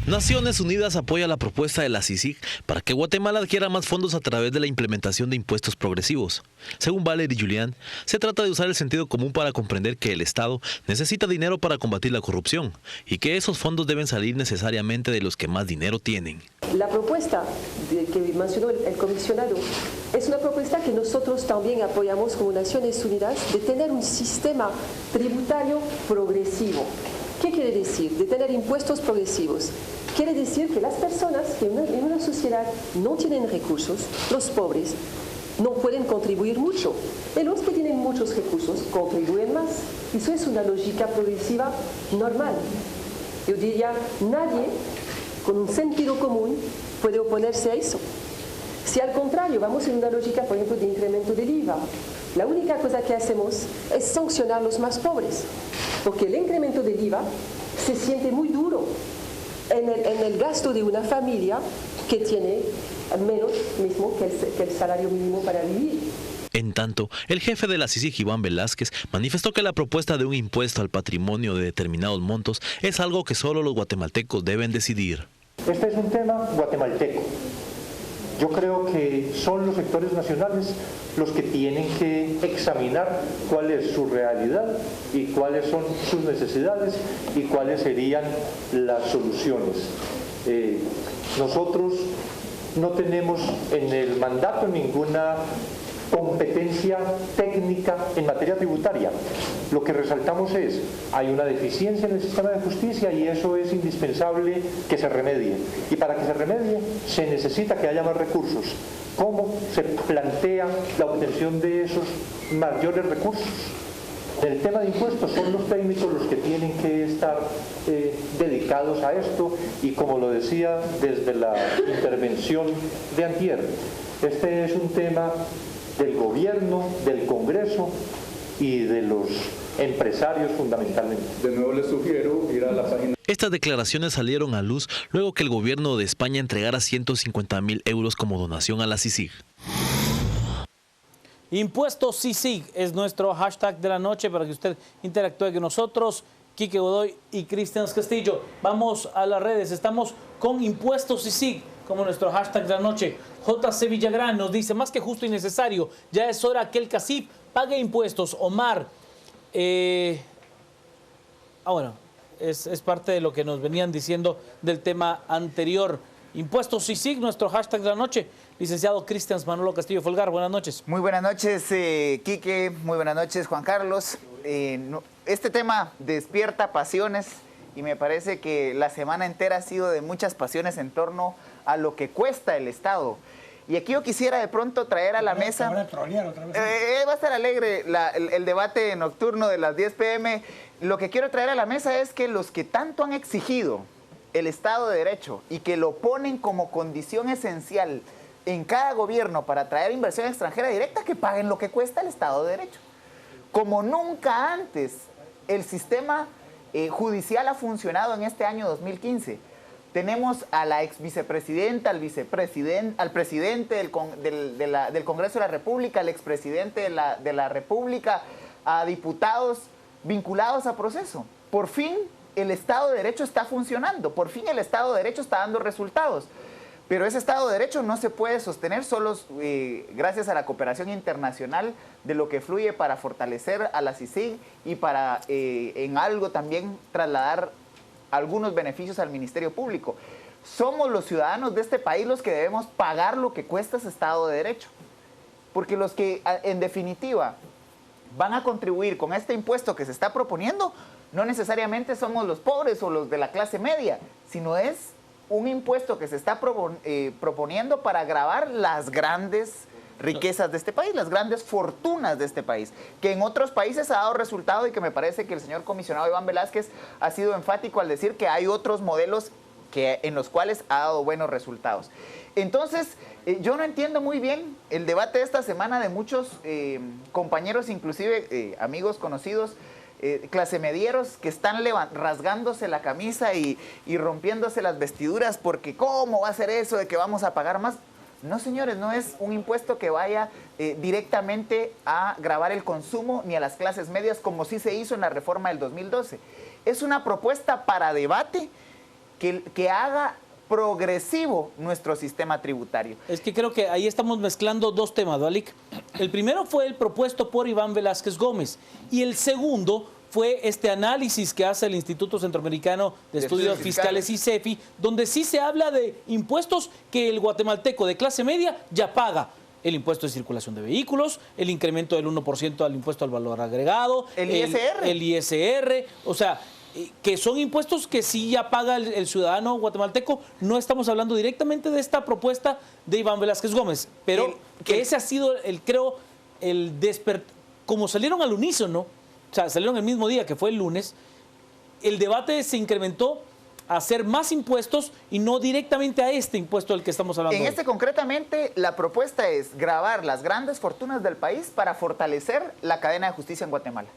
Naciones Unidas apoya la propuesta de la CICIG para que Guatemala adquiera más fondos a través de la implementación de impuestos progresivos. Según Valery Julián, se trata de usar el sentido común para comprender que el Estado necesita dinero para combatir la corrupción y que esos fondos deben salir necesariamente de los que más dinero tienen. La propuesta que mencionó el comisionado es una propuesta que nosotros también apoyamos como Naciones Unidas, de tener un sistema tributario progresivo. ¿Qué quiere decir? De tener impuestos progresivos. Quiere decir que las personas que en una sociedad no tienen recursos, los pobres, no pueden contribuir mucho. Y los que tienen muchos recursos contribuyen más. Eso es una lógica progresiva normal. Yo diría, nadie con un sentido común puede oponerse a eso. Si al contrario vamos en una lógica, por ejemplo, de incremento del IVA, la única cosa que hacemos es sancionar a los más pobres, porque el incremento del IVA se siente muy duro en el gasto de una familia que tiene menos mismo que el salario mínimo para vivir. En tanto, el jefe de la CICIG, Iván Velázquez, manifestó que la propuesta de un impuesto al patrimonio de determinados montos es algo que solo los guatemaltecos deben decidir. Este es un tema guatemalteco. Yo creo que son los sectores nacionales los que tienen que examinar cuál es su realidad y cuáles son sus necesidades y cuáles serían las soluciones. Nosotros no tenemos en el mandato ninguna competencia técnica en materia tributaria. Lo que resaltamos es, hay una deficiencia en el sistema de justicia y eso es indispensable que se remedie. Y para que se remedie, se necesita que haya más recursos. ¿Cómo se plantea la obtención de esos mayores recursos? En el tema de impuestos son los técnicos los que tienen que estar dedicados a esto y como lo decía desde la intervención de antier, este es un tema del gobierno, del Congreso y de los empresarios fundamentalmente. De nuevo les sugiero ir a la página. Estas declaraciones salieron a luz luego que el gobierno de España entregara 150.000 euros como donación a la CICIG. Impuestos CICIG es nuestro hashtag de la noche para que usted interactúe con nosotros. Quique Godoy y Cristian Castillo. Vamos a las redes. Estamos con Impuestos CICIG como nuestro hashtag de la noche. JC Villagrán nos dice, más que justo y necesario, ya es hora que el CACIF pague impuestos. Omar, bueno, es parte de lo que nos venían diciendo del tema anterior. Impuestos CICIG, nuestro hashtag de la noche. Licenciado Cristian Manolo Castillo Folgar, buenas noches. Muy buenas noches, Quique. Muy buenas noches, Juan Carlos. Este tema despierta pasiones y me parece que la semana entera ha sido de muchas pasiones en torno a lo que cuesta el Estado. Y aquí yo quisiera de pronto traer a la mesa... Va a estar alegre el debate nocturno de las 10 p.m. Lo que quiero traer a la mesa es que los que tanto han exigido el Estado de Derecho y que lo ponen como condición esencial en cada gobierno para atraer inversión extranjera directa, que paguen lo que cuesta el Estado de Derecho. Como nunca antes el sistema judicial ha funcionado en este año 2015. Tenemos a la ex vicepresidenta, al vicepresidente, al presidente del Congreso de la República, al expresidente de la República, a diputados vinculados a proceso. Por fin el Estado de Derecho está funcionando, por fin el Estado de Derecho está dando resultados. Pero ese Estado de Derecho no se puede sostener solo gracias a la cooperación internacional de lo que fluye para fortalecer a la CICIG y para en algo también trasladar algunos beneficios al Ministerio Público. Somos los ciudadanos de este país los que debemos pagar lo que cuesta ese Estado de Derecho. Porque los que en definitiva van a contribuir con este impuesto que se está proponiendo no necesariamente somos los pobres o los de la clase media, sino es un impuesto que se está proponiendo para gravar las grandes riquezas de este país, las grandes fortunas de este país, que en otros países ha dado resultado y que me parece que el señor comisionado Iván Velázquez ha sido enfático al decir que hay otros modelos en los cuales ha dado buenos resultados. Entonces, yo no entiendo muy bien el debate de esta semana de muchos compañeros, inclusive amigos conocidos, clase medieros que están rasgándose la camisa y rompiéndose las vestiduras porque ¿cómo va a ser eso de que vamos a pagar más? No, señores, no es un impuesto que vaya directamente a gravar el consumo ni a las clases medias como sí se hizo en la reforma del 2012. Es una propuesta para debate que haga progresivo nuestro sistema tributario. Es que creo que ahí estamos mezclando dos temas, Dalic. El primero fue el propuesto por Iván Velázquez Gómez y el segundo fue este análisis que hace el Instituto Centroamericano de Estudios Fiscales, ICEFI, donde sí se habla de impuestos que el guatemalteco de clase media ya paga. El impuesto de circulación de vehículos, el incremento del 1% al impuesto al valor agregado, el ISR. El ISR, o sea, que son impuestos que sí ya paga el ciudadano guatemalteco. No estamos hablando directamente de esta propuesta de Iván Velázquez Gómez, pero ese ha sido, creo, el despertar. Como salieron al unísono, o sea, salieron el mismo día que fue el lunes, el debate se incrementó a hacer más impuestos y no directamente a este impuesto del que estamos hablando. En este concretamente, la propuesta es gravar las grandes fortunas del país para fortalecer la cadena de justicia en Guatemala.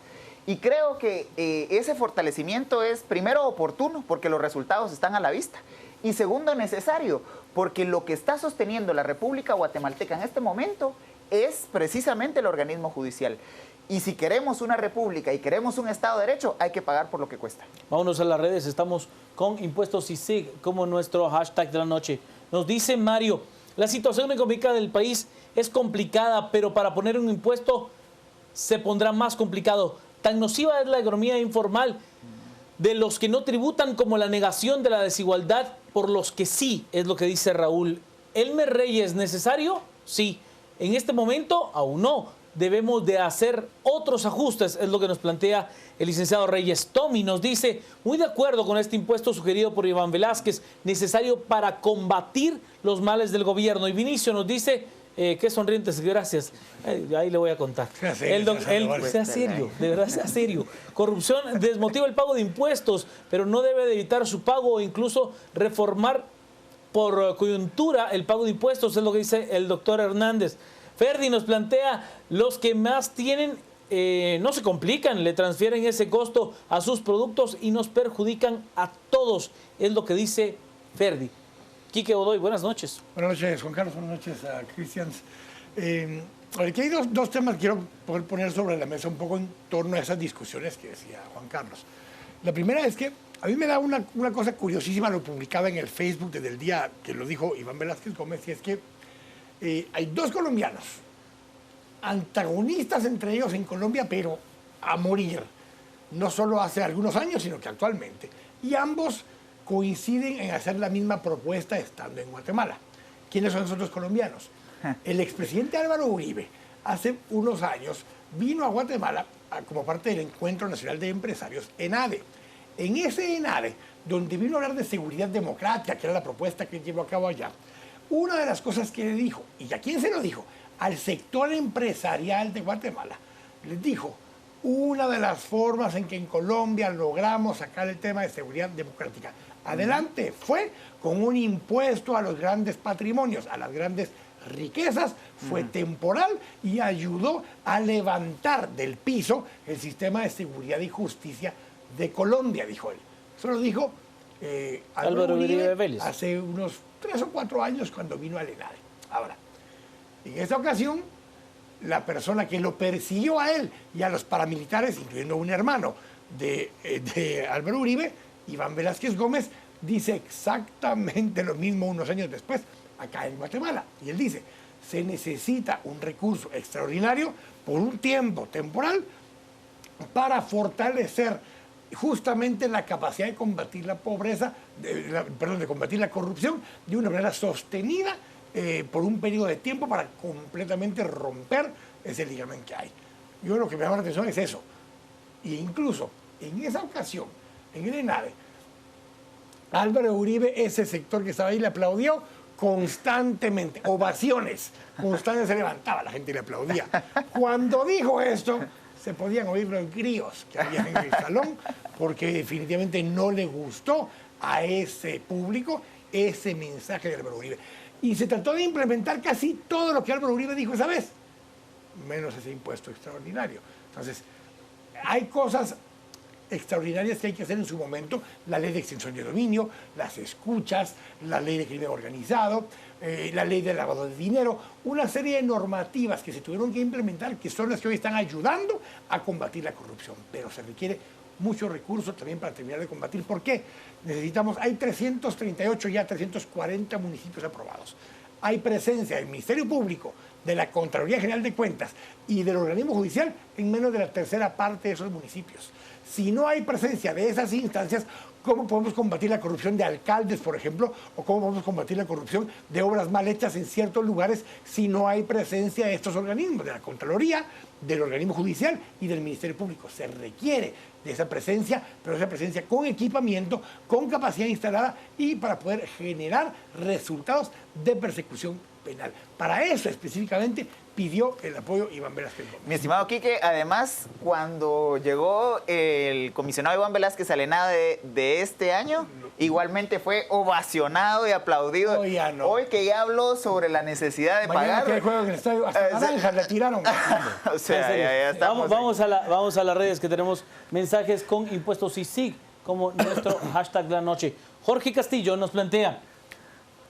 Y creo que ese fortalecimiento es, primero, oportuno, porque los resultados están a la vista. Y segundo, necesario, porque lo que está sosteniendo la República Guatemalteca en este momento es precisamente el organismo judicial. Y si queremos una república y queremos un Estado de Derecho, hay que pagar por lo que cuesta. Vámonos a las redes, estamos con Impuestos ISIG como nuestro hashtag de la noche. Nos dice Mario, la situación económica del país es complicada, pero para poner un impuesto se pondrá más complicado. Tan nociva es la economía informal de los que no tributan como la negación de la desigualdad por los que sí, es lo que dice Raúl. ¿Elmer Reyes necesario? Sí. En este momento, aún no. Debemos de hacer otros ajustes, es lo que nos plantea el licenciado Reyes. Tommy nos dice, muy de acuerdo con este impuesto sugerido por Iván Velázquez, necesario para combatir los males del gobierno. Y Vinicio nos dice, qué sonrientes, gracias. Ahí le voy a contar. Sea serio, de verdad sea serio. Corrupción desmotiva el pago de impuestos, pero no debe de evitar su pago o incluso reformar por coyuntura el pago de impuestos, es lo que dice el doctor Hernández. Ferdi nos plantea, los que más tienen no se complican, le transfieren ese costo a sus productos y nos perjudican a todos, es lo que dice Ferdi. Quique Godoy, buenas noches. Buenas noches, Juan Carlos, buenas noches a Cristians. Aquí hay dos temas que quiero poder poner sobre la mesa un poco en torno a esas discusiones que decía Juan Carlos. La primera es que a mí me da una cosa curiosísima, lo publicaba en el Facebook desde el día que lo dijo Iván Velázquez Gómez, y es que hay dos colombianos, antagonistas entre ellos en Colombia, pero a morir, no solo hace algunos años, sino que actualmente. Y ambos coinciden en hacer la misma propuesta estando en Guatemala. ¿Quiénes son esos dos colombianos? El expresidente Álvaro Uribe, hace unos años, vino a Guatemala como parte del Encuentro Nacional de Empresarios, ENADE. En ese ENADE, donde vino a hablar de seguridad democrática, que era la propuesta que llevó a cabo allá, una de las cosas que le dijo, ¿y a quién se lo dijo? Al sector empresarial de Guatemala. Les dijo, una de las formas en que en Colombia logramos sacar el tema de seguridad democrática adelante fue con un impuesto a los grandes patrimonios, a las grandes riquezas, fue temporal y ayudó a levantar del piso el sistema de seguridad y justicia de Colombia, dijo él. Eso lo dijo Álvaro Uribe Vélez hace unos 3 o 4 años cuando vino al ENADE. Ahora, en esta ocasión, la persona que lo persiguió a él y a los paramilitares, incluyendo un hermano de Álvaro Uribe, Iván Velázquez Gómez, dice exactamente lo mismo unos años después, acá en Guatemala. Y él dice, se necesita un recurso extraordinario por un tiempo temporal para fortalecer justamente la capacidad de combatir la pobreza, de combatir la corrupción de una manera sostenida por un periodo de tiempo para completamente romper ese ligamen que hay. Yo lo que me llama la atención es eso. E incluso en esa ocasión, en el ENADE, Álvaro Uribe, ese sector que estaba ahí, le aplaudió constantemente, ovaciones, constantemente se levantaba, la gente le aplaudía. Cuando dijo esto, se podían oír los grillos que había en el salón, porque definitivamente no le gustó a ese público ese mensaje de Álvaro Uribe. Y se trató de implementar casi todo lo que Álvaro Uribe dijo esa vez, menos ese impuesto extraordinario. Entonces, hay cosas extraordinarias que hay que hacer en su momento, la ley de extinción de dominio, las escuchas, la ley de crimen organizado, la ley de lavado de dinero, una serie de normativas que se tuvieron que implementar, que son las que hoy están ayudando a combatir la corrupción, pero se requiere muchos recursos también para terminar de combatir. ¿Por qué? Hay 338, ya 340 municipios aprobados. Hay presencia del Ministerio Público, de la Contraloría General de Cuentas y del organismo judicial en menos de la tercera parte de esos municipios. Si no hay presencia de esas instancias, ¿cómo podemos combatir la corrupción de alcaldes, por ejemplo? ¿O cómo podemos combatir la corrupción de obras mal hechas en ciertos lugares si no hay presencia de estos organismos, de la Contraloría, del organismo judicial y del Ministerio Público? Se requiere de esa presencia, pero esa presencia con equipamiento, con capacidad instalada y para poder generar resultados de persecución penal. Para eso específicamente pidió el apoyo Iván Velázquez Gómez. Mi estimado Quique, además, cuando llegó el comisionado Iván Velázquez al ENADE de este año, igualmente fue ovacionado y aplaudido. Hoy ya no. Hoy que ya habló sobre la necesidad de Mañana pagar. que hay juego en el estadio, hasta naranjas le tiraron. O sea, ya estamos. Vamos a las redes que tenemos mensajes con impuestos ISIG como nuestro hashtag de la noche. Jorge Castillo nos plantea: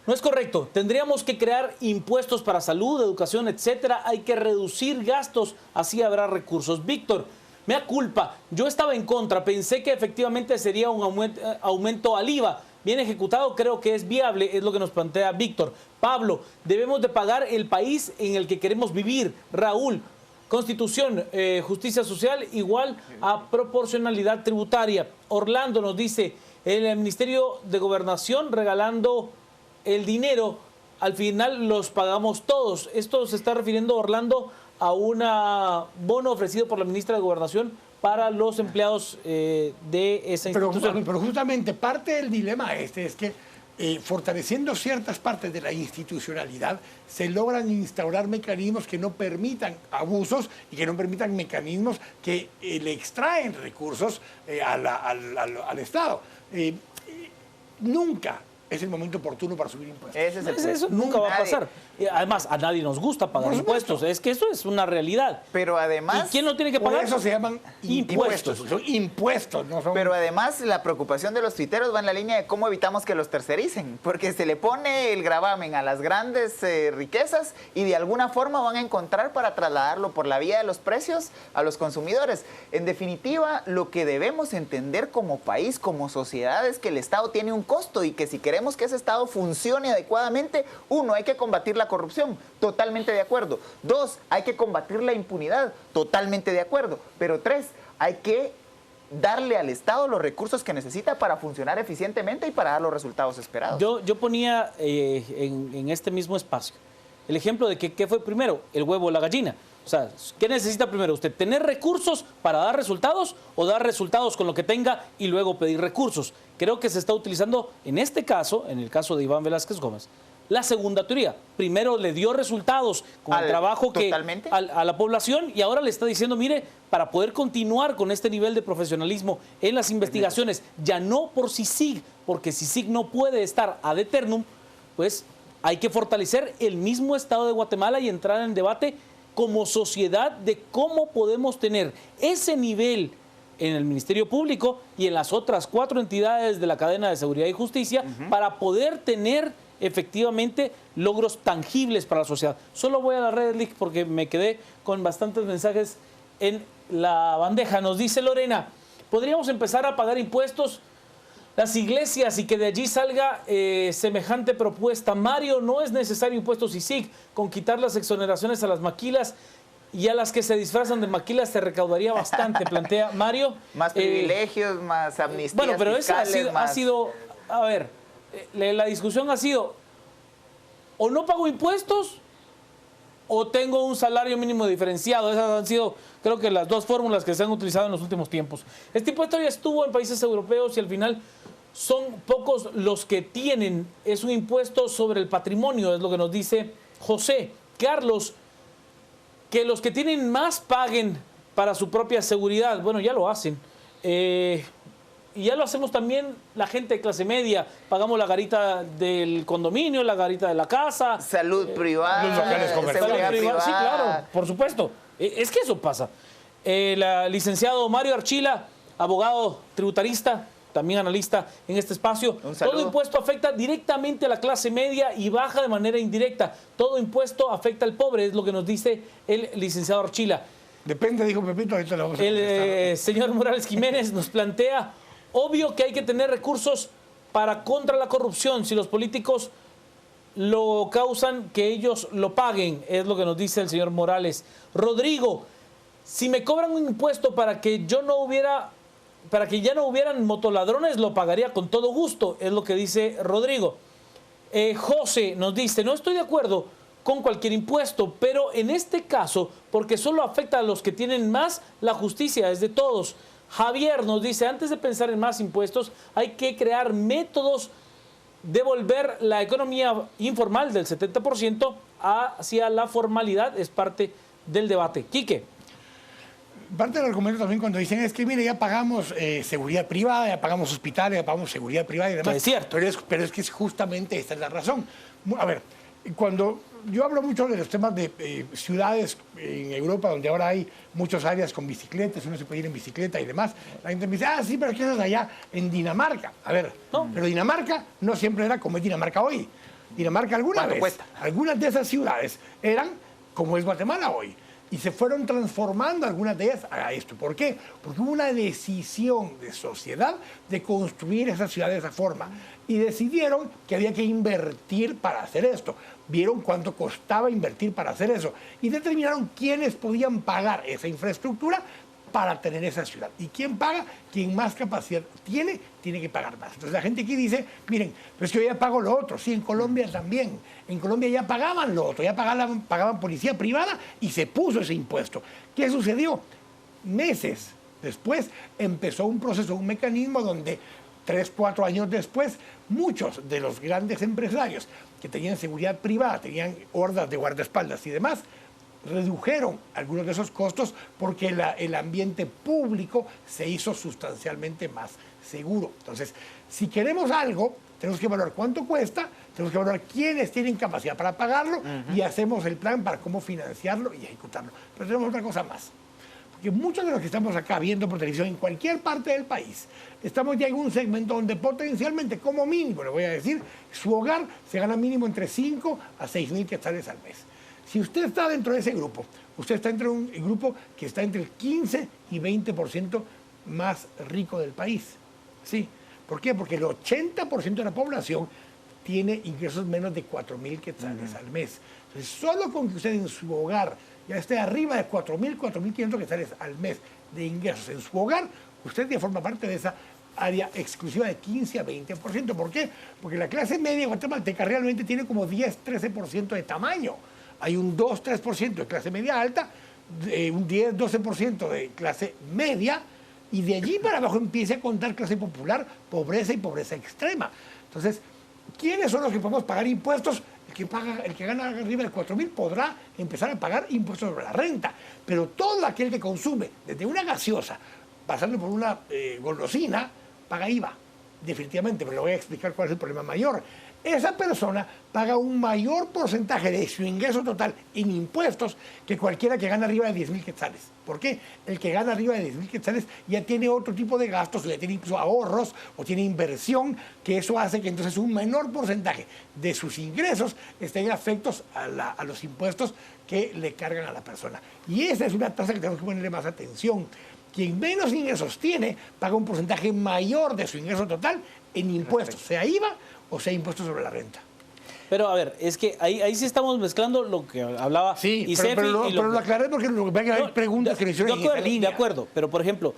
no es correcto, tendríamos que crear impuestos para salud, educación, etcétera. Hay que reducir gastos, así habrá recursos. Víctor, mea culpa, yo estaba en contra, pensé que efectivamente sería un aumento al IVA. Bien ejecutado, creo que es viable, es lo que nos plantea Víctor. Pablo, debemos de pagar el país en el que queremos vivir. Raúl, Constitución, justicia social igual a proporcionalidad tributaria. Orlando nos dice, el Ministerio de Gobernación regalando el dinero, al final los pagamos todos. Esto se está refiriendo, Orlando, a un bono ofrecido por la ministra de Gobernación para los empleados de esa institución. Pero justamente parte del dilema es que fortaleciendo ciertas partes de la institucionalidad se logran instaurar mecanismos que no permitan abusos y que no permitan mecanismos que le extraen recursos al Estado. Nunca es el momento oportuno para subir impuestos. Ese es el punto. Eso nunca va a pasar. Y además, a nadie nos gusta pagar impuestos. Es que eso es una realidad. Pero además... ¿Y quién lo tiene que Por pagar? eso se llaman Impuestos. Son impuestos, no son... Pero además la preocupación de los tuiteros va en la línea de cómo evitamos que los tercericen, porque se le pone el gravamen a las grandes riquezas y de alguna forma van a encontrar para trasladarlo por la vía de los precios a los consumidores. En definitiva, lo que debemos entender como país, como sociedad, es que el Estado tiene un costo y que si queremos que ese Estado funcione adecuadamente, uno, hay que combatir la corrupción, totalmente de acuerdo. Dos, hay que combatir la impunidad, totalmente de acuerdo. Pero tres, hay que darle al Estado los recursos que necesita para funcionar eficientemente y para dar los resultados esperados. Yo ponía en este mismo espacio el ejemplo de que ¿qué fue primero? ¿El huevo o la gallina? O sea, ¿qué necesita primero usted? ¿Tener recursos para dar resultados o dar resultados con lo que tenga y luego pedir recursos? Creo que se está utilizando en este caso, en el caso de Iván Velázquez Gómez, la segunda teoría. Primero le dio resultados con el trabajo que a la población y ahora le está diciendo, mire, para poder continuar con este nivel de profesionalismo en las investigaciones, ya no por CICIG, porque CICIG no puede estar ad eternum, pues hay que fortalecer el mismo Estado de Guatemala y entrar en debate como sociedad de cómo podemos tener ese nivel en el Ministerio Público y en las otras 4 entidades de la cadena de seguridad y justicia para poder tener efectivamente logros tangibles para la sociedad. Solo voy a la red, Lick, porque me quedé con bastantes mensajes en la bandeja. Nos dice Lorena, ¿podríamos empezar a pagar impuestos las iglesias y que de allí salga semejante propuesta? Mario, no es necesario impuestos ISIG, con quitar las exoneraciones a las maquilas y a las que se disfrazan de maquilas se recaudaría bastante, plantea Mario. Más privilegios, más amnistías. Bueno, pero fiscales, eso ha sido, a ver, la discusión ha sido, o no pago impuestos o tengo un salario mínimo diferenciado. Esas han sido, creo que las dos fórmulas que se han utilizado en los últimos tiempos. Este impuesto ya estuvo en países europeos y al final son pocos los que tienen. Es un impuesto sobre el patrimonio, es lo que nos dice José. Carlos, que los que tienen más paguen para su propia seguridad. Bueno, ya lo hacen. Y ya lo hacemos también la gente de clase media. Pagamos la garita del condominio, la garita de la casa. Salud privada. Los locales comerciales. Seguridad privada. Sí, claro, por supuesto. Es que eso pasa. El licenciado Mario Archila, abogado tributarista, también analista en este espacio. Todo impuesto afecta directamente a la clase media y baja de manera indirecta. Todo impuesto afecta al pobre, es lo que nos dice el licenciado Archila. Depende, dijo Pepito, ahorita lo vamos a contestar. El señor Morales Jiménez nos plantea, obvio que hay que tener recursos para contra la corrupción. Si los políticos lo causan, que ellos lo paguen, es lo que nos dice el señor Morales. Rodrigo, si me cobran un impuesto para que ya no hubieran motoladrones, lo pagaría con todo gusto, es lo que dice Rodrigo. José nos dice, no estoy de acuerdo con cualquier impuesto, pero en este caso, porque solo afecta a los que tienen más, la justicia es de todos. Javier nos dice, antes de pensar en más impuestos, hay que crear métodos de volver la economía informal del 70% hacia la formalidad, es parte del debate. Quique. Parte del argumento también cuando dicen es que, mire, ya pagamos seguridad privada, ya pagamos hospitales, ya pagamos seguridad privada y demás. Es cierto. Pero es que justamente esta es la razón. A ver, cuando yo hablo mucho de los temas de ciudades en Europa, donde ahora hay muchas áreas con bicicletas, uno se puede ir en bicicleta y demás, la gente me dice, ah, sí, pero ¿qué haces allá en Dinamarca? A ver, no, pero Dinamarca no siempre era como es Dinamarca hoy. Dinamarca algunas de esas ciudades eran como es Guatemala hoy. Y se fueron transformando algunas de ellas a esto. ¿Por qué? Porque hubo una decisión de sociedad de construir esas ciudades de esa forma. Y decidieron que había que invertir para hacer esto. Vieron cuánto costaba invertir para hacer eso. Y determinaron quiénes podían pagar esa infraestructura para tener esa ciudad. ¿Y quién paga? Quien más capacidad tiene que pagar más. Entonces la gente aquí dice, miren, pues yo ya pago lo otro. Sí, en Colombia también. En Colombia ya pagaban lo otro, ya pagaban policía privada y se puso ese impuesto. ¿Qué sucedió? Meses después empezó un proceso, un mecanismo donde 3, 4 años después, muchos de los grandes empresarios que tenían seguridad privada, tenían hordas de guardaespaldas y demás, redujeron algunos de esos costos porque el ambiente público se hizo sustancialmente más seguro. Entonces, si queremos algo, tenemos que evaluar cuánto cuesta, tenemos que evaluar quiénes tienen capacidad para pagarlo y hacemos el plan para cómo financiarlo y ejecutarlo. Pero tenemos otra cosa más. Porque muchos de los que estamos acá viendo por televisión en cualquier parte del país, estamos ya en un segmento donde potencialmente, como mínimo, le voy a decir, su hogar se gana mínimo entre 5 a 6 mil quetzales al mes. Si usted está dentro de ese grupo, usted está dentro de un grupo que está entre el 15 y 20% más rico del país. ¿Sí? ¿Por qué? Porque el 80% de la población tiene ingresos menos de 4.000 quetzales al mes. Entonces, solo con que usted en su hogar ya esté arriba de 4.000, 4.500 quetzales al mes de ingresos en su hogar, usted ya forma parte de esa área exclusiva de 15 a 20%. ¿Por qué? Porque la clase media guatemalteca realmente tiene como 10, 13% de tamaño. Hay un 2, 3% de clase media alta, un 10, 12% de clase media, y de allí para abajo empieza a contar clase popular, pobreza y pobreza extrema. Entonces, ¿quiénes son los que podemos pagar impuestos? El que gana arriba de 4.000 podrá empezar a pagar impuestos sobre la renta, pero todo aquel que consume desde una gaseosa, pasando por una golosina, paga IVA, definitivamente, pero le voy a explicar cuál es el problema mayor. Esa persona paga un mayor porcentaje de su ingreso total en impuestos que cualquiera que gana arriba de 10.000 quetzales. ¿Por qué? El que gana arriba de 10.000 quetzales ya tiene otro tipo de gastos, ya tiene incluso ahorros o tiene inversión, que eso hace que entonces un menor porcentaje de sus ingresos estén afectos a los impuestos que le cargan a la persona. Y esa es una tasa que tenemos que ponerle más atención. Quien menos ingresos tiene, paga un porcentaje mayor de su ingreso total en impuestos, sea IVA o sea impuestos sobre la renta. Pero a ver, es que ahí sí estamos mezclando lo que hablaba ICEFI. Pero lo aclaré porque hay preguntas que me hicieron en esa línea. De acuerdo, pero por ejemplo,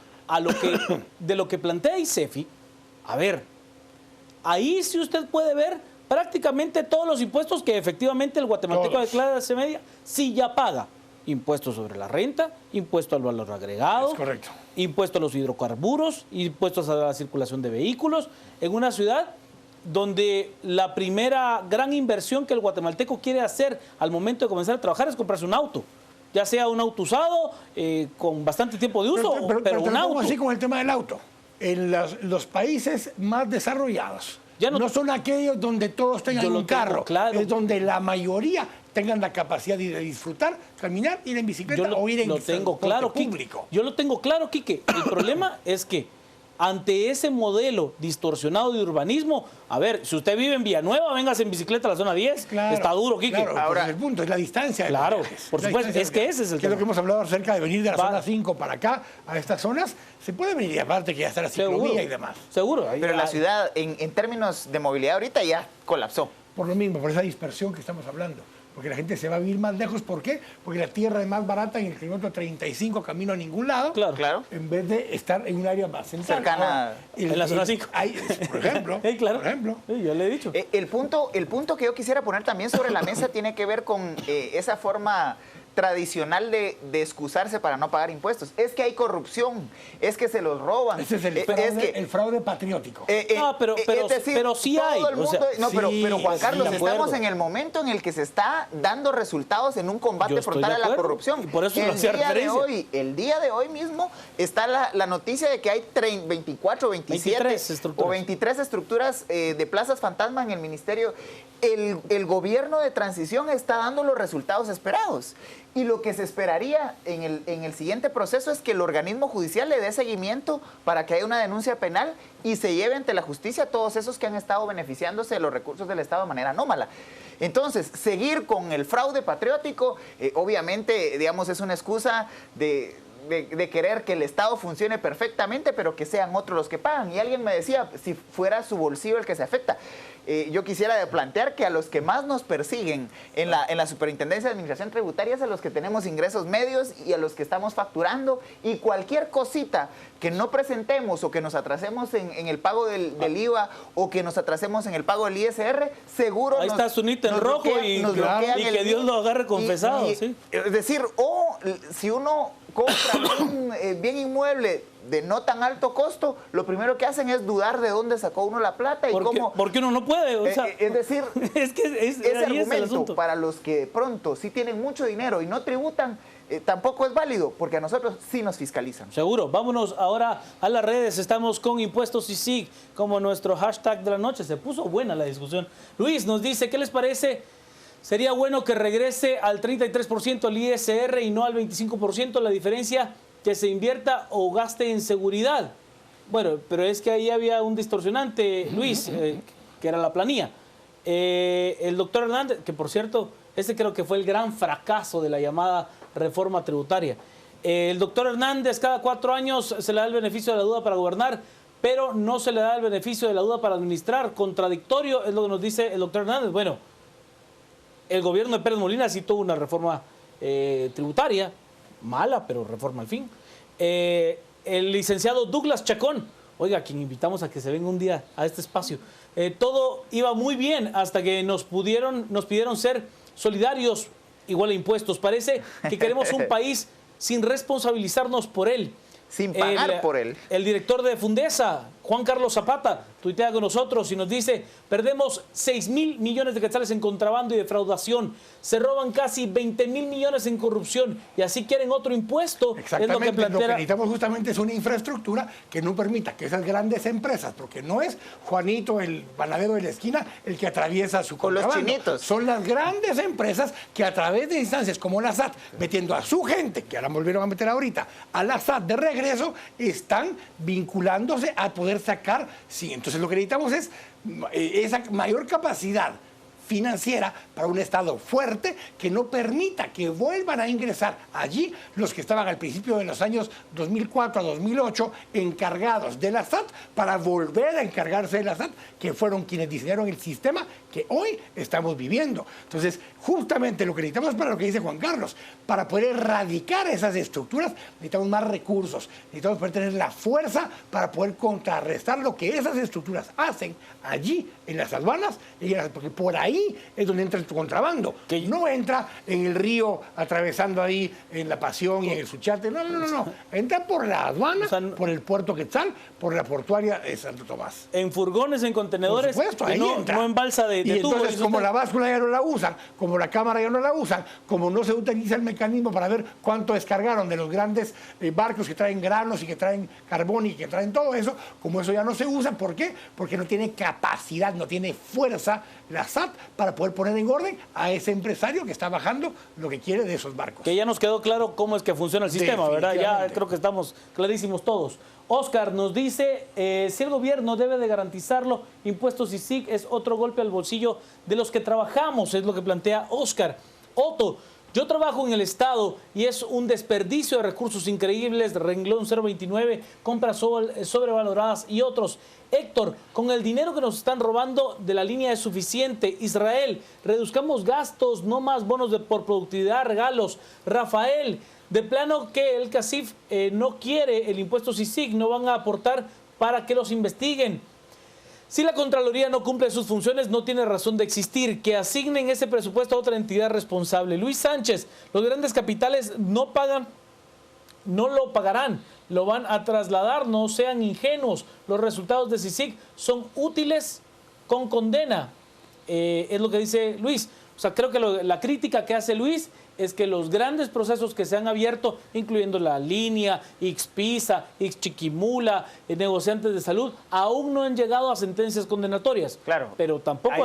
de lo que plantea ICEFI, a ver, ahí sí usted puede ver prácticamente todos los impuestos que efectivamente el guatemalteco de clase media sí ya paga. Impuestos sobre la renta, impuesto al valor agregado, es correcto, impuesto a los hidrocarburos, impuestos a la circulación de vehículos, en una ciudad donde la primera gran inversión que el guatemalteco quiere hacer al momento de comenzar a trabajar es comprarse un auto, ya sea un auto usado, con bastante tiempo de uso, pero un auto. Así con el tema del auto. En los países más desarrollados, no son aquellos donde todos tengan un carro, es donde la mayoría tengan la capacidad de disfrutar, caminar, ir en bicicleta o ir en transporte público. Yo lo tengo claro, Quique. El problema es que ante ese modelo distorsionado de urbanismo, a ver, si usted vive en Villanueva, véngase en bicicleta a la zona 10, Claro, está duro, Quique. Claro, ahora el punto es la distancia. Claro, por La supuesto, distancia, es que ese es el que es lo tema. que hemos hablado acerca de venir de la Va. zona 5 para acá, a estas zonas, se puede venir y aparte que ya está la ciclovía y demás. Seguro. Pero la ciudad, en términos de movilidad ahorita, ya colapsó. Por lo mismo, por esa dispersión que estamos hablando. Porque la gente se va a vivir más lejos. ¿Por qué? Porque la tierra es más barata en el kilómetro 35, camino a ningún lado. Claro. Claro. En vez de estar en un área más central. Cercana. Ahora, En la zona 5. Por ejemplo. Claro. Por ejemplo. Sí, yo le he dicho. El punto que yo quisiera poner también sobre la mesa tiene que ver con esa forma tradicional de excusarse para no pagar impuestos. Es que hay corrupción, es que se los roban. Ese es el fraude patriótico. Pero sí todo hay, el mundo, o sea, no, pero Juan sí, Carlos, de acuerdo. estamos en el momento en el que se está dando resultados en un combate Yo estoy frontal de a la acuerdo, corrupción. y por eso lo hacía referencia. El día de hoy mismo está la noticia de que hay 24, 27 o 23 estructuras de plazas fantasma en el ministerio. El gobierno de transición está dando los resultados esperados. Y lo que se esperaría en el siguiente proceso es que el organismo judicial le dé seguimiento para que haya una denuncia penal y se lleve ante la justicia a todos esos que han estado beneficiándose de los recursos del Estado de manera anómala. Entonces, seguir con el fraude patriótico, obviamente, digamos, es una excusa de querer que el Estado funcione perfectamente, pero que sean otros los que pagan. Y alguien me decía, si fuera su bolsillo el que se afecta. Yo quisiera plantear que a los que más nos persiguen en la Superintendencia de Administración Tributaria es a los que tenemos ingresos medios y a los que estamos facturando, y cualquier cosita que no presentemos o que nos atrasemos en el pago del IVA o que nos atrasemos en el pago del ISR, seguro ahí está su nito en rojo y que Dios lo agarre confesado. ¿Sí? Es decir, o si uno compra un bien inmueble de no tan alto costo, lo primero que hacen es dudar de dónde sacó uno la plata y cómo... Porque uno no puede. O sea, es decir, es que ese ahí es el argumento asunto. para los que de pronto sí tienen mucho dinero y no tributan, tampoco es válido, porque a nosotros sí nos fiscalizan. Seguro. Vámonos ahora a las redes. Estamos con Impuestos y SIG como nuestro hashtag de la noche. Se puso buena la discusión. Luis nos dice, ¿qué les parece? ¿Sería bueno que regrese al 33% el ISR y no al 25%? La diferencia que se invierta o gaste en seguridad. Bueno, pero es que ahí había un distorsionante, Luis, que era la planilla. El doctor Hernández, que por cierto, ese creo que fue el gran fracaso de la llamada reforma tributaria. El doctor Hernández, cada 4 años se le da el beneficio de la duda para gobernar, pero no se le da el beneficio de la duda para administrar. Contradictorio es lo que nos dice el doctor Hernández. Bueno, el gobierno de Pérez Molina sí tuvo una reforma tributaria, mala, pero reforma al fin. El licenciado Douglas Chacón, oiga, quien invitamos a que se venga un día a este espacio. Todo iba muy bien hasta que nos pidieron ser solidarios, igual a impuestos. Parece que queremos un país sin responsabilizarnos por él. Sin pagar por él. El director de Fundesa, Juan Carlos Zapata, tuitea con nosotros y nos dice, perdemos 6.000 millones de quetzales en contrabando y defraudación, se roban casi 20.000 millones en corrupción y así quieren otro impuesto. Exactamente, es lo que plantea... lo que necesitamos justamente es una infraestructura que no permita que esas grandes empresas, porque no es Juanito, el panadero de la esquina, el que atraviesa su con los contrabando. chinitos. Son las grandes empresas que a través de instancias como la SAT, metiendo a su gente, que ahora volvieron a meter ahorita, a la SAT de regreso, están vinculándose a poder sacar, sí, entonces lo que necesitamos es esa mayor capacidad financiera para un Estado fuerte que no permita que vuelvan a ingresar allí los que estaban al principio de los años 2004 a 2008 encargados de la SAT para volver a encargarse de la SAT, que fueron quienes diseñaron el sistema que hoy estamos viviendo. Entonces, justamente lo que necesitamos para lo que dice Juan Carlos, para poder erradicar esas estructuras, necesitamos más recursos, necesitamos poder tener la fuerza para poder contrarrestar lo que esas estructuras hacen allí en las aduanas, porque por ahí es donde entra el contrabando, que no entra en el río atravesando ahí en La Pasión y en el Suchiate, no, entra por la aduana, o sea, por el puerto Quetzal, por la portuaria de Santo Tomás. En furgones, en contenedores, por supuesto, ahí no en balsa de y tubo. Entonces, como la báscula ya no la usan, como la cámara ya no la usan, como no se utiliza el mecanismo para ver cuánto descargaron de los grandes barcos que traen granos y que traen carbón y que traen todo eso, como eso ya no se usa, ¿por qué? Porque no tiene capacidad, no tiene fuerza la SAT para poder poner en orden a ese empresario que está bajando lo que quiere de esos barcos. Que ya nos quedó claro cómo es que funciona el sistema, ¿verdad? Ya creo que estamos clarísimos todos. Oscar nos dice, si el gobierno debe de garantizarlo, impuestos ISIC es otro golpe al bolsillo de los que trabajamos, es lo que plantea Oscar. Otto, yo trabajo en el Estado y es un desperdicio de recursos increíbles, renglón 029, compras sobrevaloradas y otros. Héctor, con el dinero que nos están robando de la línea es suficiente. Israel, reduzcamos gastos, no más bonos por productividad, regalos. Rafael, de plano que el CACIF no quiere el impuesto CICIG, no van a aportar para que los investiguen. Si la Contraloría no cumple sus funciones, no tiene razón de existir. Que asignen ese presupuesto a otra entidad responsable. Luis Sánchez, los grandes capitales no pagan, no lo pagarán, lo van a trasladar, no sean ingenuos. Los resultados de CICIG son útiles con condena. Es lo que dice Luis. O sea, creo que la crítica que hace Luis es que los grandes procesos que se han abierto, incluyendo la línea, Ixpisa, Ixchiquimula, negociantes de salud, aún no han llegado a sentencias condenatorias. Claro. Pero tampoco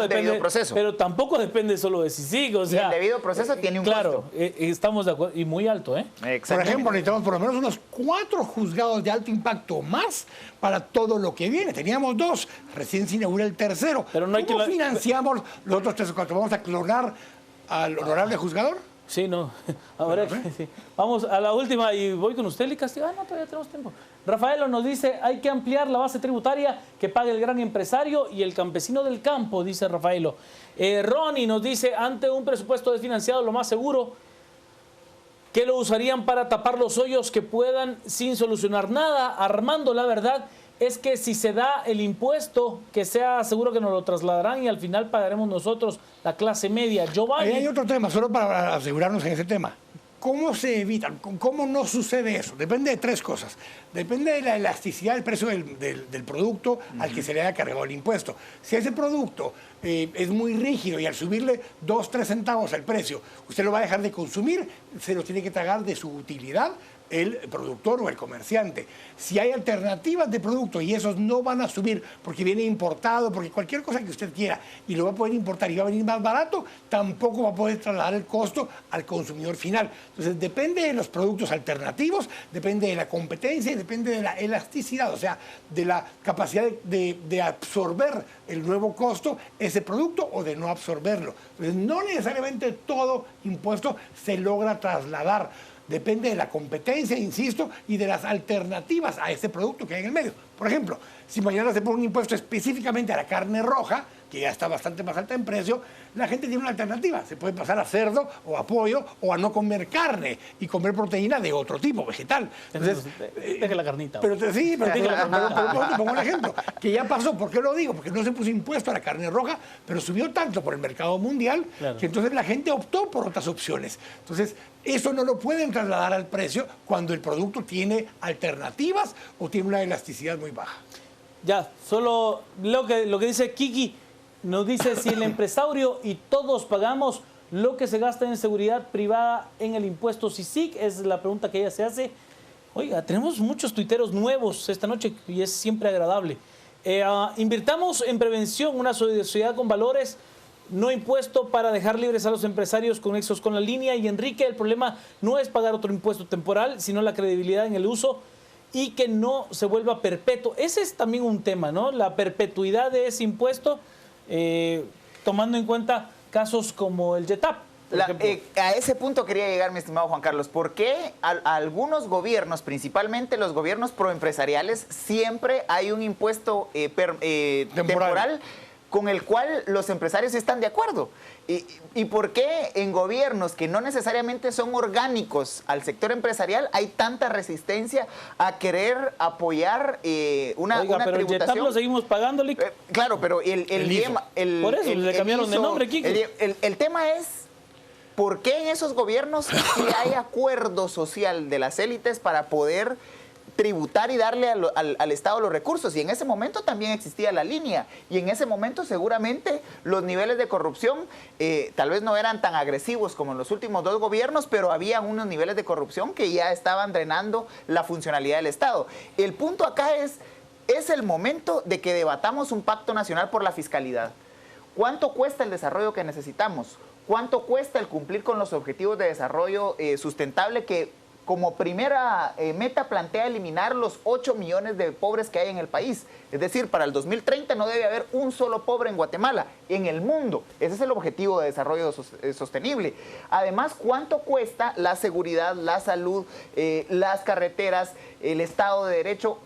depende solo de CICIG. O sea, y el debido proceso tiene un costo. Claro, estamos de acuerdo. Y muy alto, ¿eh? Por ejemplo, necesitamos por lo menos unos 4 juzgados de alto impacto más para todo lo que viene. Teníamos 2, recién se inaugura el tercero. Pero no hay ¿Cómo financiamos los otros 3 o 4? ¿Vamos a clonar al honorable juzgador? Sí, no. Ahora sí. Vamos a la última y voy con usted, Lee Castillo. No, todavía tenemos tiempo. Rafaelo nos dice, hay que ampliar la base tributaria que pague el gran empresario y el campesino del campo, dice Rafaelo. Ronnie nos dice, ante un presupuesto desfinanciado, lo más seguro que lo usarían para tapar los hoyos que puedan sin solucionar nada. Armando, la verdad es que si se da el impuesto, que sea seguro que nos lo trasladarán y al final pagaremos nosotros, la clase media. Giovanni. Ahí hay otro tema, solo para asegurarnos en ese tema. ¿Cómo se evita? ¿Cómo no sucede eso? Depende de 3 cosas. Depende de la elasticidad del precio del producto al que se le haya cargado el impuesto. Si ese producto es muy rígido y al subirle 2, 3 centavos al precio, usted lo va a dejar de consumir, se lo tiene que tragar de su utilidad el productor o el comerciante. Si hay alternativas de producto y esos no van a subir porque viene importado, porque cualquier cosa que usted quiera y lo va a poder importar y va a venir más barato, tampoco va a poder trasladar el costo al consumidor final. Entonces depende de los productos alternativos, depende de la competencia y depende de la elasticidad, o sea, de la capacidad de absorber el nuevo costo, ese producto, o de no absorberlo. Entonces no necesariamente todo impuesto se logra trasladar. Depende de la competencia, insisto, y de las alternativas a ese producto que hay en el medio. Por ejemplo, si mañana se pone un impuesto específicamente a la carne roja, que ya está bastante más alta en precio, la gente tiene una alternativa. Se puede pasar a cerdo o a pollo o a no comer carne y comer proteína de otro tipo, vegetal. Entonces, deje la carnita. Pero te pongo un ejemplo, que ya pasó. ¿Por qué lo digo? Porque no se puso impuesto a la carne roja, pero subió tanto por el mercado mundial, claro, que entonces la gente optó por otras opciones. Entonces, eso no lo pueden trasladar al precio cuando el producto tiene alternativas o tiene una elasticidad muy baja. Ya, solo lo que dice Kiki, nos dice si el empresario y todos pagamos lo que se gasta en seguridad privada en el impuesto CICIG, es la pregunta que ella se hace. Oiga, tenemos muchos tuiteros nuevos esta noche y es siempre agradable. Invirtamos en prevención, una sociedad con valores, no impuesto para dejar libres a los empresarios conexos con la línea. Y Enrique, el problema no es pagar otro impuesto temporal, sino la credibilidad en el uso y que no se vuelva perpetuo. Ese es también un tema, ¿no? La perpetuidad de ese impuesto, tomando en cuenta casos como el YETAP. A ese punto quería llegar, mi estimado Juan Carlos. ¿Por qué a algunos gobiernos, principalmente los gobiernos proempresariales, siempre hay un impuesto temporal con el cual los empresarios están de acuerdo? ¿Y por qué en gobiernos que no necesariamente son orgánicos al sector empresarial hay tanta resistencia a querer apoyar una pero tributación? El YETAP lo seguimos pagando, Lic. Claro, pero por eso le cambiaron de nombre, Kiki. El tema es, ¿por qué en esos gobiernos sí hay acuerdo social de las élites para poder tributar y darle al Estado los recursos? Y en ese momento también existía la línea, y en ese momento seguramente los niveles de corrupción tal vez no eran tan agresivos como en los últimos 2 gobiernos, pero había unos niveles de corrupción que ya estaban drenando la funcionalidad del Estado. El punto acá es el momento de que debatamos un pacto nacional por la fiscalidad. ¿Cuánto cuesta el desarrollo que necesitamos? ¿Cuánto cuesta el cumplir con los objetivos de desarrollo sustentable que como primera meta plantea eliminar los 8 millones de pobres que hay en el país? Es decir, para el 2030 no debe haber un solo pobre en Guatemala, en el mundo. Ese es el objetivo de desarrollo sostenible. Además, ¿cuánto cuesta la seguridad, la salud, las carreteras, el Estado de Derecho?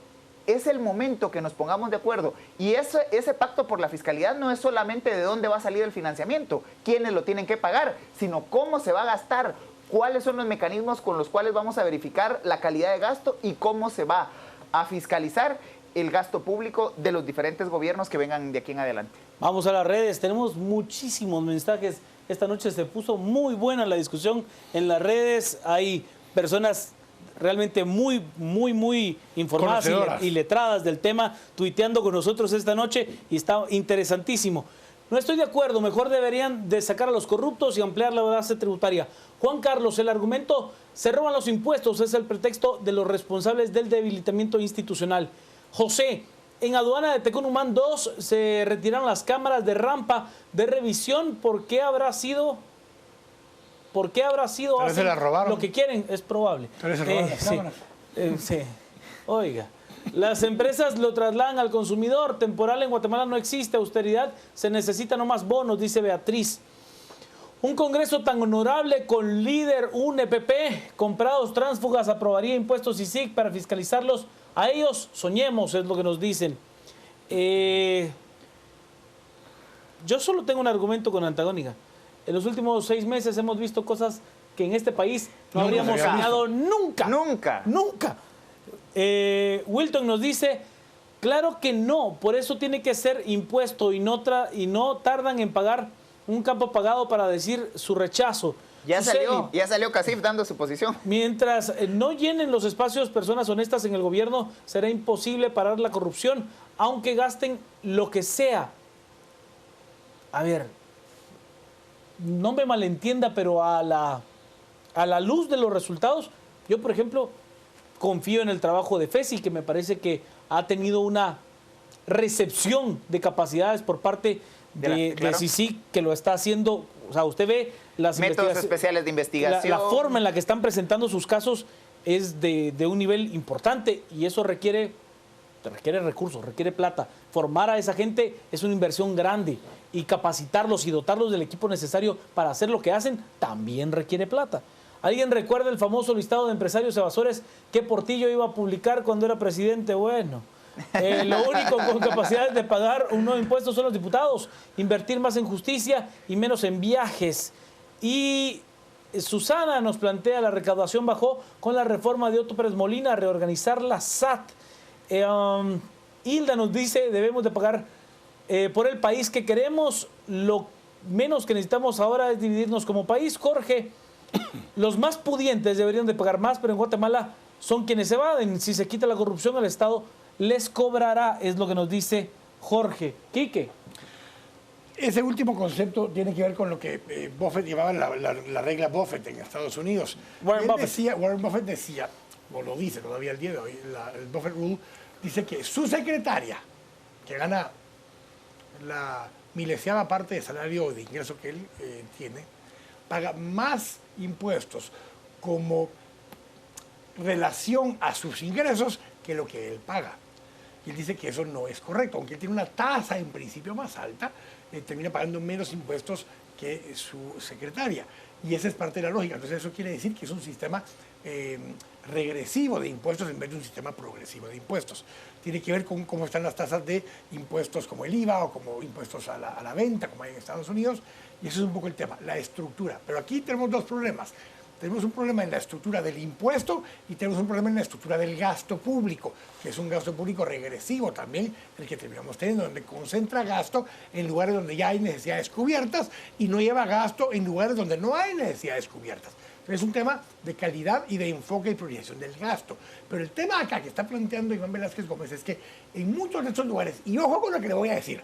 Es el momento que nos pongamos de acuerdo. Y ese pacto por la fiscalidad no es solamente de dónde va a salir el financiamiento, quiénes lo tienen que pagar, sino cómo se va a gastar, cuáles son los mecanismos con los cuales vamos a verificar la calidad de gasto y cómo se va a fiscalizar el gasto público de los diferentes gobiernos que vengan de aquí en adelante. Vamos a las redes, tenemos muchísimos mensajes. Esta noche se puso muy buena la discusión en las redes. Hay personas realmente muy informadas y letradas del tema, tuiteando con nosotros esta noche y está interesantísimo. No estoy de acuerdo, mejor deberían de sacar a los corruptos y ampliar la base tributaria. Juan Carlos, el argumento, se roban los impuestos, es el pretexto de los responsables del debilitamiento institucional. José, en aduana de Tecunumán 2 se retiraron las cámaras de rampa de revisión. ¿Por qué habrá sido se la robaron. Lo que quieren? Es probable. Tal vez se robaron las cámaras. Sí. Oiga, las empresas lo trasladan al consumidor. Temporal en Guatemala no existe. Austeridad, se necesita no más bonos, dice Beatriz. Un congreso tan honorable con líder, un EPP, comprados tránsfugas, aprobaría impuestos ISIC para fiscalizarlos. A ellos soñemos, es lo que nos dicen. Yo solo tengo un argumento con Antagónica. En los últimos 6 meses hemos visto cosas que en este país no habríamos soñado nunca. Nunca. Wilton nos dice, claro que no, por eso tiene que ser impuesto y no tardan en pagar un campo pagado para decir su rechazo. Ya salió Casif dando su posición. Mientras no llenen los espacios personas honestas en el gobierno, será imposible parar la corrupción, aunque gasten lo que sea. A ver, no me malentienda, pero a la luz de los resultados, yo, por ejemplo, confío en el trabajo de FESI, que me parece que ha tenido una recepción de capacidades por parte de CICIG, que lo está haciendo. O sea, usted ve las métodos especiales de investigación. La forma en la que están presentando sus casos es de un nivel importante y eso requiere recursos, requiere plata. Formar a esa gente es una inversión grande y capacitarlos y dotarlos del equipo necesario para hacer lo que hacen también requiere plata. ¿Alguien recuerda el famoso listado de empresarios evasores que Portillo iba a publicar cuando era presidente? Bueno, lo único con capacidades de pagar un nuevo impuesto son los diputados, invertir más en justicia y menos en viajes. Y Susana nos plantea, la recaudación bajó con la reforma de Otto Pérez Molina, reorganizar la SAT. Hilda nos dice, debemos de pagar por el país que queremos, lo menos que necesitamos ahora es dividirnos como país. Jorge, los más pudientes deberían de pagar más, pero en Guatemala son quienes evaden. Si se quita la corrupción, el Estado les cobrará, es lo que nos dice Jorge. Quique. Ese último concepto tiene que ver con lo que Buffett llevaba, la regla Buffett en Estados Unidos. Warren Buffett decía, o lo dice todavía el día de hoy, el Buffett Rule, dice que su secretaria, que gana la milesiada parte de salario o de ingreso que él tiene, paga más impuestos como relación a sus ingresos que lo que él paga. Y él dice que eso no es correcto, aunque él tiene una tasa en principio más alta, termina pagando menos impuestos que su secretaria. Y esa es parte de la lógica. Entonces eso quiere decir que es un sistema regresivo de impuestos en vez de un sistema progresivo de impuestos. Tiene que ver con cómo están las tasas de impuestos como el IVA o como impuestos a la venta, como hay en Estados Unidos. Y eso es un poco el tema, la estructura. Pero aquí tenemos dos problemas. Tenemos un problema en la estructura del impuesto y tenemos un problema en la estructura del gasto público, que es un gasto público regresivo también, el que terminamos teniendo, donde concentra gasto en lugares donde ya hay necesidades cubiertas y no lleva gasto en lugares donde no hay necesidades cubiertas. Entonces es un tema de calidad y de enfoque y priorización del gasto. Pero el tema acá que está planteando Iván Velázquez Gómez es que en muchos de estos lugares, y ojo con lo que le voy a decir,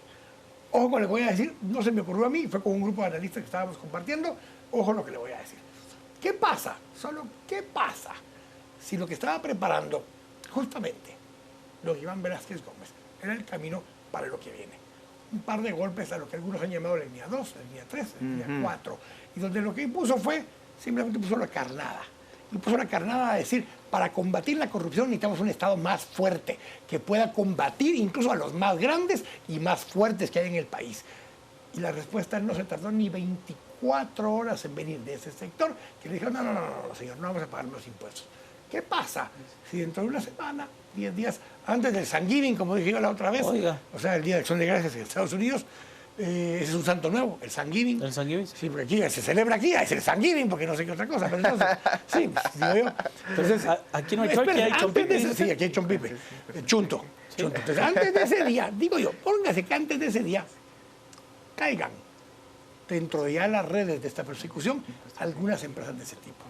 no se me ocurrió a mí, fue con un grupo de analistas que estábamos compartiendo, ojo lo que le voy a decir. ¿Qué pasa? ¿Qué pasa si lo que estaba preparando justamente don Iván Velázquez Gómez era el camino para lo que viene? un par de golpes a lo que algunos han llamado la línea 2, la línea 3, la línea 4, y donde lo que impuso fue, simplemente puso la carnada. Y puso la carnada a decir, para combatir la corrupción necesitamos un Estado más fuerte, que pueda combatir incluso a los más grandes y más fuertes que hay en el país. Y la respuesta no se tardó ni 24 horas en venir de ese sector, que le dijeron, no, señor, no vamos a pagar los impuestos. ¿Qué pasa si dentro de una semana, 10 días antes del Thanksgiving, como dije yo la otra vez, Oiga. o sea, el Día de Acción de Gracias en Estados Unidos, ese es un santo nuevo, el Thanksgiving. ¿El Thanksgiving? Sí, porque aquí se celebra aquí, es el Thanksgiving, porque no sé qué otra cosa, pero entonces, sí, pues, digo yo. Entonces, Aquí no hay chorque, hay chompipe. Sí, aquí hay chompipe, chunto. Entonces, antes de ese día, digo yo, póngase que antes de ese día caigan dentro de ya las redes de esta persecución algunas empresas de ese tipo.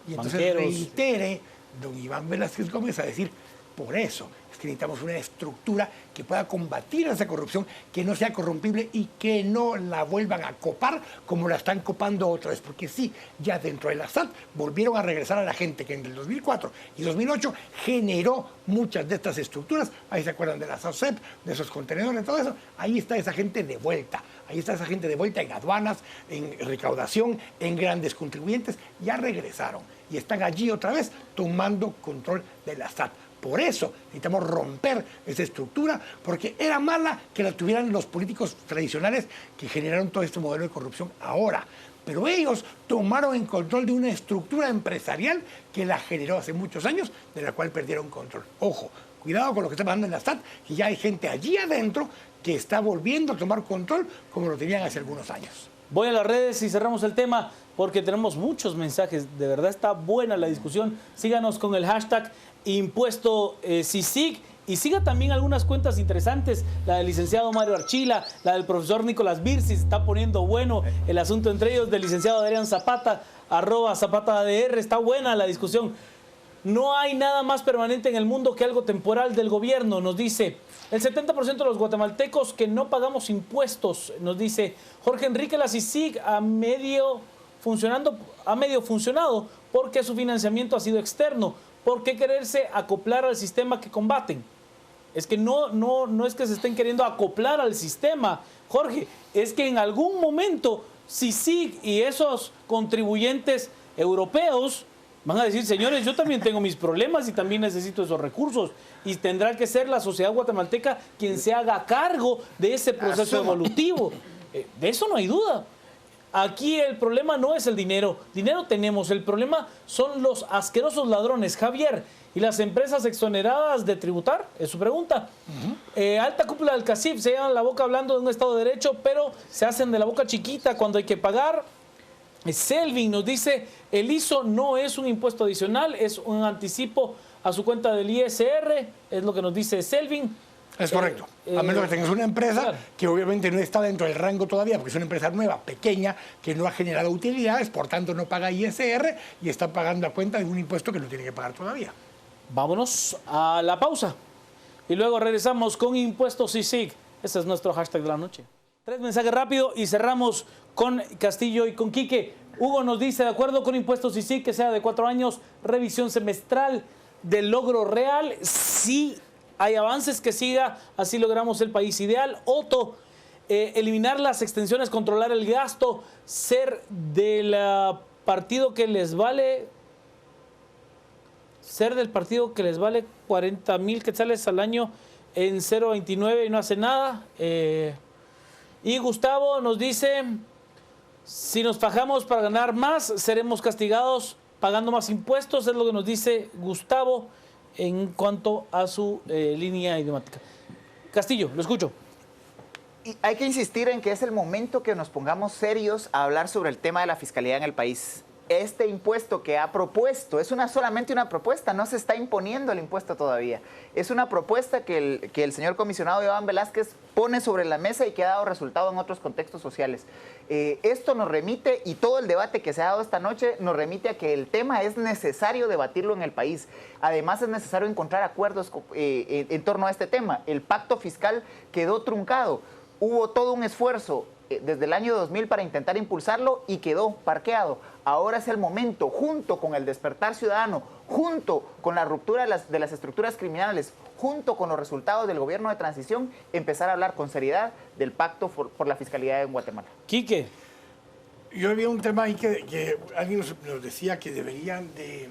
Y entonces Banqueros. reitere don Iván Velázquez Gómez a decir, por eso es que necesitamos una estructura que pueda combatir esa corrupción, que no sea corrompible y que no la vuelvan a copar como la están copando otra vez. Porque sí, ya dentro de la SAT volvieron a regresar a la gente que entre el 2004 y 2008 generó muchas de estas estructuras. Ahí se acuerdan de la SACEP, de esos contenedores, todo eso. Ahí está esa gente de vuelta. Ahí está esa gente de vuelta en aduanas, en recaudación, en grandes contribuyentes. Ya regresaron y están allí otra vez tomando control de la SAT. Por eso necesitamos romper esa estructura, porque era mala que la tuvieran los políticos tradicionales que generaron todo este modelo de corrupción ahora. Pero ellos tomaron en control de una estructura empresarial que la generó hace muchos años, de la cual perdieron control. Ojo, cuidado con lo que está pasando en la SAT, que ya hay gente allí adentro que está volviendo a tomar control como lo tenían hace algunos años. Voy a las redes y cerramos el tema porque tenemos muchos mensajes. De verdad está buena la discusión. Síganos con el hashtag impuesto CICIG y siga también algunas cuentas interesantes. La del licenciado Mario Archila, la del profesor Nicolás Birsi. Está poniendo bueno el asunto entre ellos, del licenciado Adrián Zapata, @ZapataADR. Está buena la discusión. No hay nada más permanente en el mundo que algo temporal del gobierno, nos dice el 70% de los guatemaltecos que no pagamos impuestos, nos dice Jorge Enrique. La CICIG ha medio funcionado porque su financiamiento ha sido externo. ¿Por qué quererse acoplar al sistema que combaten? Es que no es que se estén queriendo acoplar al sistema, Jorge, es que en algún momento CICIG y esos contribuyentes europeos van a decir, señores, yo también tengo mis problemas y también necesito esos recursos. Y tendrá que ser la sociedad guatemalteca quien se haga cargo de ese proceso evolutivo. De eso no hay duda. Aquí el problema no es el dinero. Dinero tenemos. El problema son los asquerosos ladrones, Javier. ¿Y las empresas exoneradas de tributar? Es su pregunta. Alta cúpula del CACIF se llevan la boca hablando de un Estado de Derecho, pero se hacen de la boca chiquita cuando hay que pagar. Selvin nos dice, el ISO no es un impuesto adicional, es un anticipo a su cuenta del ISR, es lo que nos dice Selvin. Es correcto. A menos que tengas una empresa claro, que obviamente no está dentro del rango todavía, porque es una empresa nueva, pequeña, que no ha generado utilidades, por tanto no paga ISR y está pagando a cuenta de un impuesto que no tiene que pagar todavía. Vámonos a la pausa y luego regresamos con Impuestos CICIG. Ese es nuestro hashtag de la noche. 3 mensajes rápido y cerramos con Castillo y con Quique. Hugo nos dice, de acuerdo con Impuestos CICIG, que sea de 4 años, revisión semestral del logro real. Sí hay avances, que siga, así logramos el país ideal. Otto, eliminar las extensiones, controlar el gasto, ser del partido que les vale... Ser del partido que les vale 40,000 quetzales al año en 0.29 y no hace nada. Y Gustavo nos dice, si nos fajamos para ganar más, seremos castigados pagando más impuestos. Es lo que nos dice Gustavo en cuanto a su línea idiomática. Castillo, lo escucho. Y hay que insistir en que es el momento que nos pongamos serios a hablar sobre el tema de la fiscalidad en el país. Este impuesto que ha propuesto es solamente una propuesta, no se está imponiendo el impuesto todavía. Es una propuesta que el señor comisionado Iván Velázquez pone sobre la mesa y que ha dado resultado en otros contextos sociales. Esto nos remite, y todo el debate que se ha dado esta noche, nos remite a que el tema es necesario debatirlo en el país. Además, es necesario encontrar acuerdos en torno a este tema. El pacto fiscal quedó truncado. Hubo todo un esfuerzo desde el año 2000 para intentar impulsarlo y quedó parqueado. Ahora es el momento, junto con el despertar ciudadano, junto con la ruptura de las estructuras criminales, junto con los resultados del gobierno de transición, empezar a hablar con seriedad del pacto por la fiscalidad en Guatemala. Quique. Yo había un tema ahí que alguien nos decía que deberían de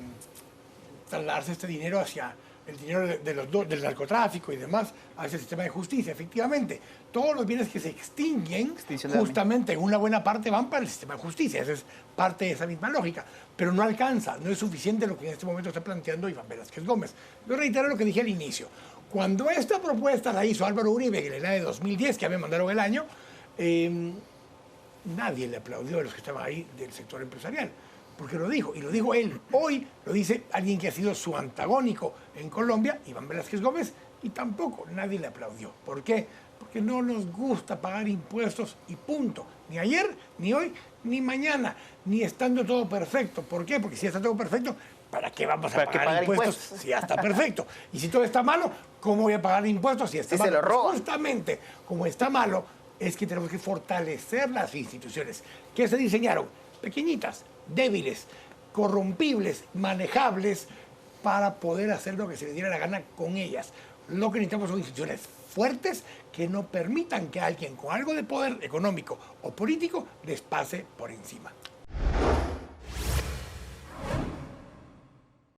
trasladarse este dinero hacia el dinero del narcotráfico y demás, hacia el sistema de justicia. Efectivamente, todos los bienes que se extinguen, justamente en una buena parte van para el sistema de justicia. Esa es parte de esa misma lógica. Pero no alcanza, no es suficiente lo que en este momento está planteando Iván Velázquez Gómez. Yo reitero lo que dije al inicio. Cuando esta propuesta la hizo Álvaro Uribe en el año de 2010, que ya me mandaron el año, nadie le aplaudió a los que estaban ahí del sector empresarial, porque lo dijo, y lo dijo él. Hoy lo dice alguien que ha sido su antagónico en Colombia, Iván Velázquez Gómez, y tampoco nadie le aplaudió. ¿Por qué? Porque no nos gusta pagar impuestos y punto. Ni ayer, ni hoy, ni mañana, ni estando todo perfecto. ¿Por qué? Porque si está todo perfecto, ¿para qué vamos a pagar impuestos si ya está perfecto? Y si todo está malo, ¿cómo voy a pagar impuestos si está malo? Se lo roban. Justamente, como está malo, es que tenemos que fortalecer las instituciones que se diseñaron, pequeñitas, débiles, corrompibles, manejables, para poder hacer lo que se les diera la gana con ellas. Lo que necesitamos son instituciones fuertes que no permitan que alguien con algo de poder económico o político les pase por encima.